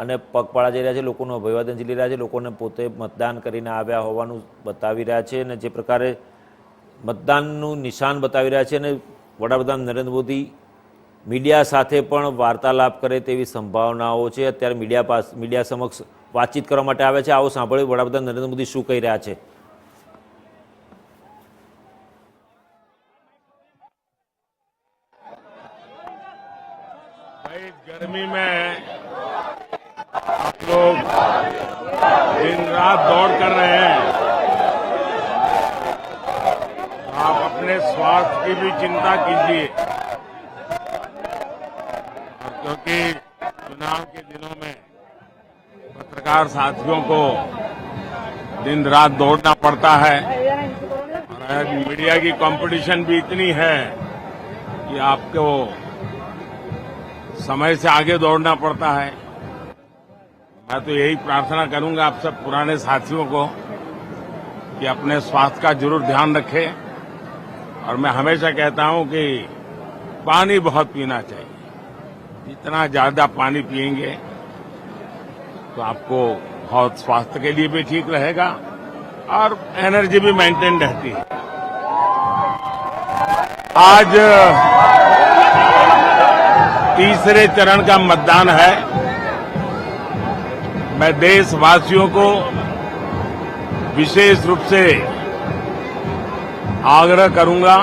અને પગપાળા જઈ રહ્યા છે, લોકોનું અભિવાદન ઝીલી રહ્યા છે, લોકોને પોતે મતદાન કરીને આવ્યા હોવાનું બતાવી રહ્યા છે. અને જે પ્રકારે મતદાનનું નિશાન બતાવી રહ્યા છે. અને વડાપ્રધાન નરેન્દ્ર મોદી મીડિયા સાથે પણ વાર્તાલાપ કરે તેવી સંભાવનાઓ છે. અત્યારે મીડિયા સમક્ષ વાતચીત કરવા માટે આવે છે. આવો સાંભળ્યું વડાપ્રધાન નરેન્દ્ર મોદી શું કહી રહ્યા છે. भाई गर्मी में आप लोग दिन रात दौड़ कर रहे हैं, आप अपने स्वास्थ्य की भी चिंता कीजिए, क्योंकि चुनाव के दिनों में पत्रकार साथियों को दिन रात दौड़ना पड़ता है और आज मीडिया की कंपटीशन भी इतनी है कि आपको समय से आगे दौड़ना पड़ता है. मैं तो यही प्रार्थना करूंगा आप सब पुराने साथियों को कि अपने स्वास्थ्य का जरूर ध्यान रखें. और मैं हमेशा कहता हूं कि पानी बहुत पीना चाहिए. जितना ज्यादा पानी पिएंगे तो आपको बहुत स्वास्थ्य के लिए भी ठीक रहेगा और एनर्जी भी मेंटेन रहती है. आज तीसरे चरण का मतदान है। मैं देशवासियों को विशेष रूप से आग्रह करूंगा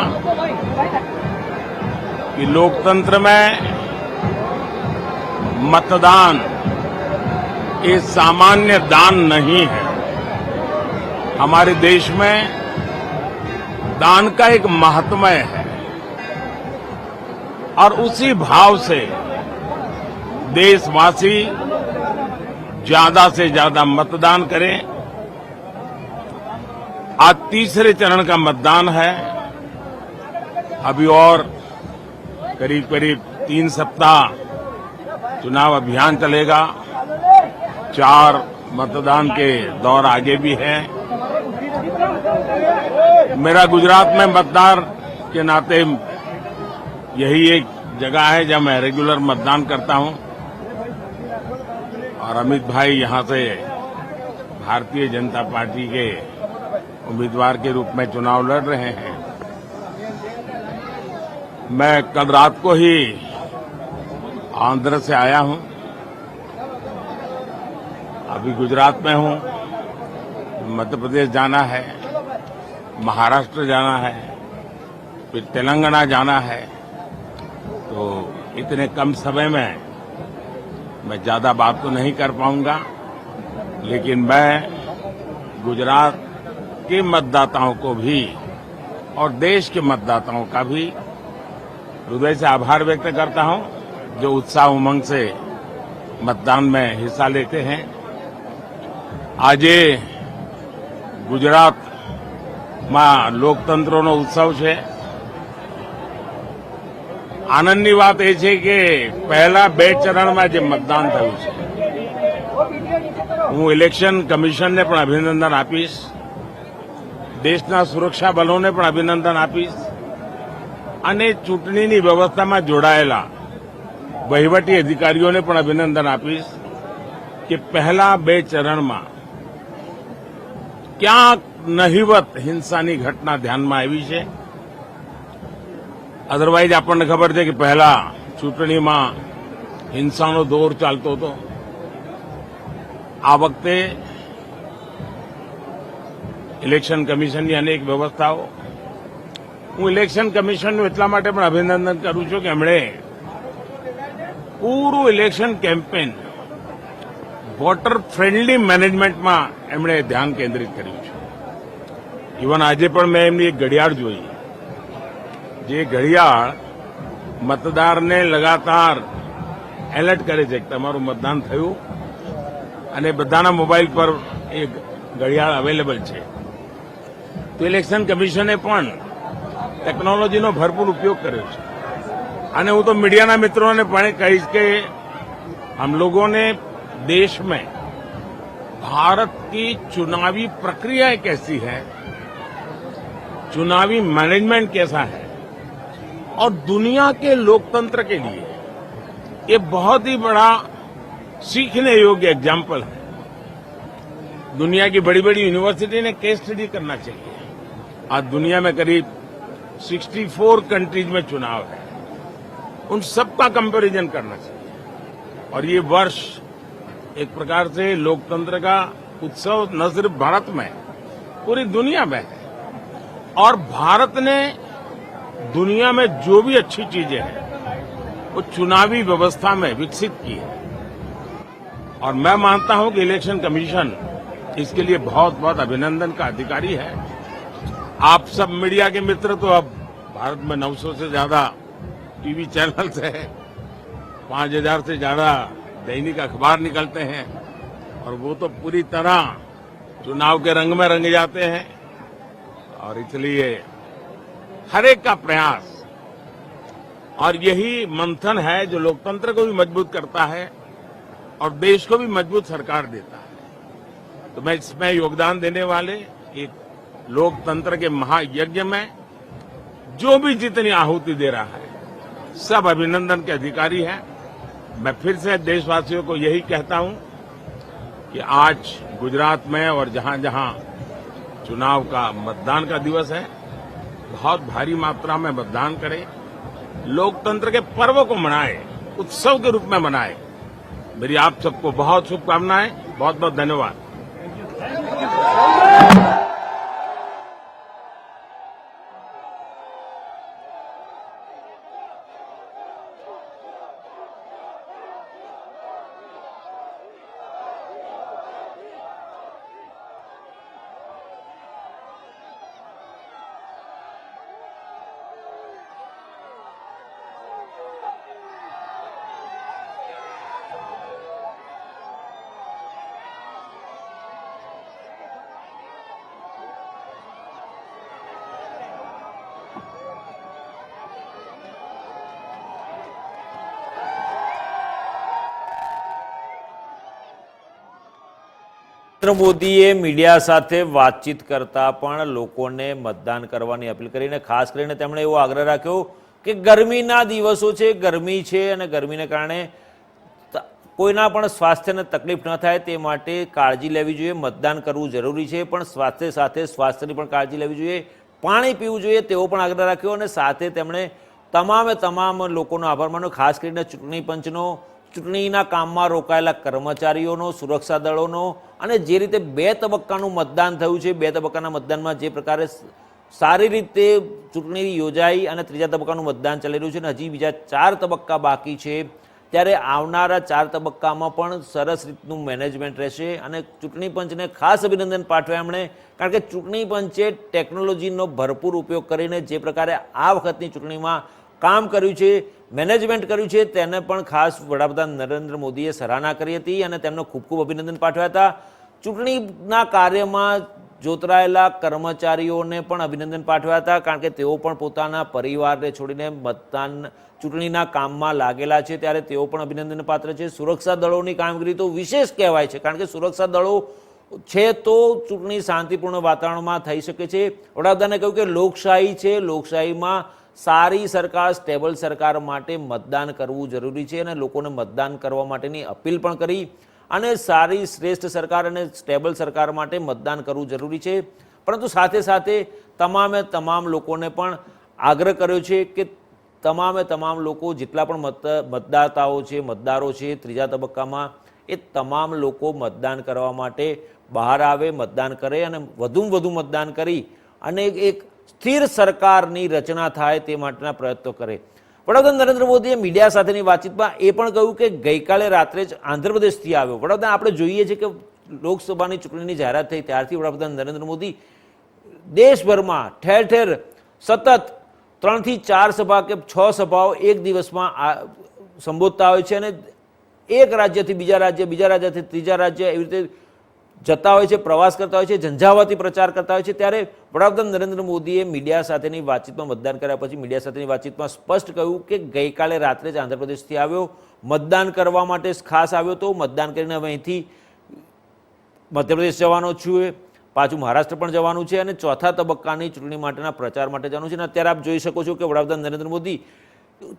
कि लोकतंत्र में मतदान ये सामान्य दान नहीं है। हमारे देश में दान का एक महात्म्य है और उसी भाव से देशवासी ज्यादा से ज्यादा मतदान करें। आज तीसरे चरण का मतदान है। अभी और करीब करीब 3 सप्ताह चुनाव अभियान चलेगा। 4 मतदान के दौर आगे भी है। मेरा गुजरात में मतदार के नाते यही एक जगह है जहां मैं रेगुलर मतदान करता हूं और अमित भाई यहां से भारतीय जनता पार्टी के उम्मीदवार के रूप में चुनाव लड़ रहे हैं। मैं कल रात को ही आंध्र से आया हूं, अभी गुजरात में हूं। मध्य प्रदेश जाना है, महाराष्ट्र जाना है, फिर तेलंगाना जाना है। तो इतने कम समय में मैं ज्यादा बात तो नहीं कर पाऊंगा, लेकिन मैं गुजरात के मतदाताओं को भी और देश के मतदाताओं का भी हृदय से आभार व्यक्त करता हूं, जो उत्साह उमंग से मतदान में हिस्सा लेते हैं। आज ગુજરાતમાં લોકતંત્રનો ઉત્સવ છે। આનંદની વાત એ છે કે પહેલા 2 ચરણમાં જે મતદાન થયું છે, હું ઇલેક્શન કમિશનને પણ અભિનંદન આપીશ, દેશના સુરક્ષા બલોને પણ અભિનંદન આપીશ અને ચૂંટણીની વ્યવસ્થામાં જોડાયેલા વહીવટી અધિકારીઓને પણ અભિનંદન આપીશ કે પહેલા 2 ચરણમાં ક્યાંક નહિવત હિંસાની ઘટના ધ્યાનમાં આવી છે। અધરવાઇઝ આપણને ખબર છે કે પહેલા ચૂંટણીમાં હિંસાનો દોર ચાલતો હતો। આ વખતે ઇલેક્શન કમિશનની અનેક વ્યવસ્થાઓ, હું ઇલેક્શન કમિશનનું એટલા માટે પણ અભિનંદન કરું છું કે એમણે પૂરું ઇલેક્શન કેમ્પેન વોટર ફ્રેન્ડલી મેનેજમેન્ટમાં એમણે ધ્યાન કેન્દ્રિત કર્યું છે। ઇવન આજે પણ મેં એમની એક ઘડિયાળ જોઈ, જે ઘડિયાળ મતદારને લગાતાર એલર્ટ કરે છે કે તમારું મતદાન થયું અને બધાના મોબાઈલ પર એ ઘડિયાળ અવેલેબલ છે। તો ઇલેક્શન કમિશને પણ ટેકનોલોજીનો ભરપૂર ઉપયોગ કર્યો છે। અને હું તો મીડિયાના મિત્રોને પણ કહીશ કે हम लोगों ने देश में भारत की चुनावी प्रक्रिया कैसी है, चुनावी मैनेजमेंट कैसा है और दुनिया के लोकतंत्र के लिए ये बहुत ही बड़ा सीखने योग्य एग्जाम्पल है। दुनिया की बड़ी बड़ी यूनिवर्सिटी ने केस स्टडी करना चाहिए। आज दुनिया में करीब 64 कंट्रीज में चुनाव है, उन सबका कंपैरिजन करना चाहिए। और ये वर्ष एक प्रकार से लोकतंत्र का उत्सव न सिर्फ भारत में, पूरी दुनिया में है। और भारत ने दुनिया में जो भी अच्छी चीजें हैं वो चुनावी व्यवस्था में विकसित की है। और मैं मानता हूं कि इलेक्शन कमीशन इसके लिए बहुत बहुत अभिनंदन का अधिकारी है। आप सब मीडिया के मित्र तो अब भारत में 900 से ज्यादा टीवी चैनल्स है, 5000 से ज्यादा दैनिक अखबार निकलते हैं और वो तो पूरी तरह चुनाव के रंग में रंग जाते हैं। और इसलिए हर एक का प्रयास और यही मंथन है जो लोकतंत्र को भी मजबूत करता है और देश को भी मजबूत सरकार देता है। तो मैं इसमें योगदान देने वाले एक लोकतंत्र के महायज्ञ में जो भी जितनी आहुति दे रहा है, सब अभिनंदन के अधिकारी हैं। मैं फिर से देशवासियों को यही कहता हूं कि आज गुजरात में और जहां जहां चुनाव का मतदान का दिवस है, बहुत भारी मात्रा में मतदान करें, लोकतंत्र के पर्व को मनाएं, उत्सव के रूप में मनाएं। मेरी आप सबको बहुत शुभकामनाएं, बहुत बहुत धन्यवाद। નરેન્દ્ર મોદીએ મીડિયા સાથે વાતચીત કરતા પણ લોકોને મતદાન કરવાની અપીલ કરીને ખાસ કરીને તેમણે એવો આગ્રહ રાખ્યો કે ગરમીના દિવસો છે, ગરમી છે અને ગરમીને કારણે કોઈના પણ સ્વાસ્થ્યને તકલીફ ન થાય તે માટે કાળજી લેવી જોઈએ, મતદાન કરવું જરૂરી છે, પણ સ્વાસ્થ્ય સાથે સ્વાસ્થ્યની પણ કાળજી લેવી જોઈએ, પાણી પીવું જોઈએ તેવો પણ આગ્રહ રાખ્યો અને સાથે તેમણે તમામ લોકોનો આભાર માન્યો, ખાસ કરીને ચૂંટણી પંચનો, ચૂંટણીના કામમાં રોકાયેલા કર્મચારીઓનો, સુરક્ષા દળોનો અને જે રીતે 2 તબક્કાનું મતદાન થયું છે, 2 તબક્કાના મતદાનમાં જે પ્રકારે સારી રીતે ચૂંટણી યોજાઈ અને 3જા તબક્કાનું મતદાન ચાલી રહ્યું છે અને હજી બીજા 4 તબક્કા બાકી છે, ત્યારે આવનારા 4 તબક્કામાં પણ સરસ રીતનું મેનેજમેન્ટ રહેશે અને ચૂંટણી પંચને ખાસ અભિનંદન પાઠવ્યા એમણે, કારણ કે ચૂંટણી પંચે ટેકનોલોજીનો ભરપૂર ઉપયોગ કરીને જે પ્રકારે આ વખતની ચૂંટણીમાં કામ કર્યું છે, મેનેજમેન્ટ કર્યું છે, તેને પણ ખાસ વડાપ્રધાન નરેન્દ્ર મોદીએ સરાહના કરી હતી અને તેમને ખૂબ ખૂબ અભિનંદન પાઠવ્યા હતા. ચૂંટણીના કાર્યમાં જોતરાયેલા કર્મચારીઓને પણ અભિનંદન પાઠવ્યા હતા, કારણ કે તેઓ પણ પોતાના પરિવારને છોડીને ચૂંટણીના કામમાં લાગેલા છે, ત્યારે તેઓ પણ અભિનંદન પાત્ર છે. સુરક્ષા દળોની કામગીરી તો વિશેષ કહેવાય છે, કારણ કે સુરક્ષા દળો છે તો ચૂંટણી શાંતિપૂર્ણ વાતાવરણમાં થઈ શકે છે. વડાપ્રધાને કહ્યું કે લોકશાહી છે, લોકશાહીમાં સારી સરકાર, સ્ટેબલ સરકાર માટે મતદાન કરવું જરૂરી છે અને લોકોને મતદાન કરવા માટેની અપીલ પણ કરી અને સારી શ્રેષ્ઠ સરકાર અને સ્ટેબલ સરકાર માટે મતદાન કરવું જરૂરી છે, પરંતુ સાથે સાથે તમામ લોકોને પણ આગ્રહ કર્યો છે કે તમામ લોકો જેટલા પણ મતદાતાઓ છે, મતદારો છે 3જા તબક્કામાં, એ તમામ લોકો મતદાન કરવા માટે બહાર આવે, મતદાન કરે અને વધુમાં વધુ મતદાન કરી અને એક સ્થિર સરકારની રચના થાય તે માટેના પ્રયત્નો કરે. વડાપ્રધાન નરેન્દ્ર મોદીએ મીડિયા સાથેની વાતચીતમાં એ પણ કહ્યું કે ગઈકાલે રાત્રે જ આંધ્રપ્રદેશથી આવ્યો. વડાપ્રધાન, આપણે જોઈએ છીએ કે લોકસભાની ચૂંટણીની જાહેરાત થઈ ત્યારથી વડાપ્રધાન નરેન્દ્ર મોદી દેશભરમાં ઠેર ઠેર સતત 3 થી 4 સભા કે 6 સભાઓ એક દિવસમાં સંબોધતા હોય છે અને એક રાજ્યથી બીજા રાજ્ય, બીજા રાજ્યથી ત્રીજા રાજ્ય એવી રીતે જતા હોય છે, પ્રવાસ કરતા હોય છે, ઝંઝાવાતી પ્રચાર કરતા હોય છે. ત્યારે વડાપ્રધાન નરેન્દ્ર મોદીએ મીડિયા સાથેની વાતચીતમાં, મતદાન કર્યા પછી મીડિયા સાથેની વાતચીતમાં સ્પષ્ટ કહ્યું કે ગઈકાલે રાત્રે જ આંધ્રપ્રદેશથી આવ્યો, મતદાન કરવા માટે ખાસ આવ્યો તો, મતદાન કરીને હવે અહીંથી મધ્યપ્રદેશ જવાનો છું, પાછું મહારાષ્ટ્ર પણ જવાનું છે અને 4થા તબક્કાની ચૂંટણી માટેના પ્રચાર માટે જવાનું છે. અને અત્યારે આપ જોઈ શકો છો કે વડાપ્રધાન નરેન્દ્ર મોદી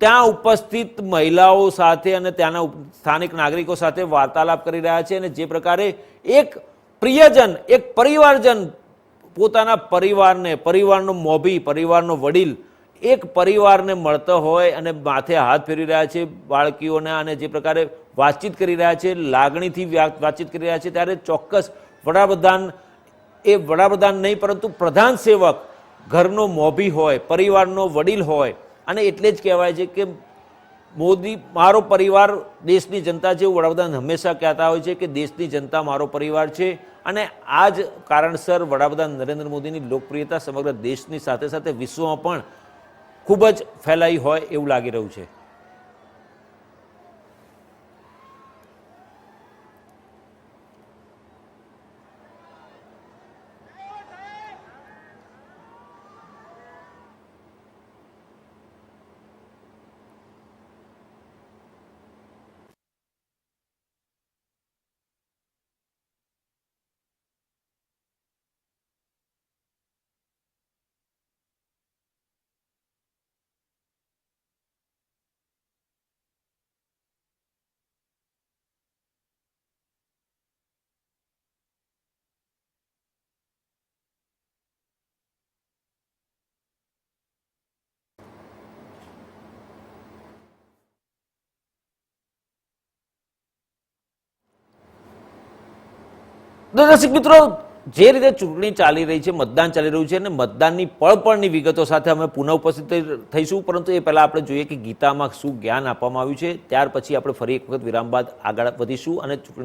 ત્યાં ઉપસ્થિત મહિલાઓ સાથે અને ત્યાંના સ્થાનિક નાગરિકો સાથે વાર્તાલાપ કરી રહ્યા છે અને જે પ્રકારે એક પ્રિયજન, એક પરિવારજન પોતાના પરિવારનો મોભી, પરિવારનો વડીલ એક પરિવારને મળતો હોય અને માથે હાથ ફેરી રહ્યા છે બાળકીઓને અને જે પ્રકારે વાતચીત કરી રહ્યા છે, લાગણીથી વાતચીત કરી રહ્યા છે, ત્યારે ચોક્કસ વડાપ્રધાન નહીં પરંતુ પ્રધાન સેવક ઘરનો મોભી હોય, પરિવારનો વડીલ હોય અને એટલે જ કહેવાય છે કે મોદી મારો પરિવાર દેશની જનતા છે. વડાપ્રધાન હંમેશા કહેતા હોય છે કે દેશની જનતા મારો પરિવાર છે અને આ જ કારણસર વડાપ્રધાન નરેન્દ્ર મોદીની લોકપ્રિયતા સમગ્ર દેશની સાથે સાથે વિશ્વમાં પણ ખૂબ જ ફેલાઈ હોય એવું લાગી રહ્યું છે. દર્શક મિત્રો, જે રીતે ચૂંટણી ચાલી રહી છે, મતદાન ચાલી રહ્યું છે અને મતદાનની પળની વિગતો સાથે અમે પુનઃ ઉપસ્થિત થઈશું, પરંતુ એ પહેલા આપણે જોઈએ કે ગીતામાં શું જ્ઞાન આપવામાં આવ્યું છે. ત્યાર પછી આપણે ફરી એક વખત વિરામ બાદ આગળ વધીશું અને ચૂંટણી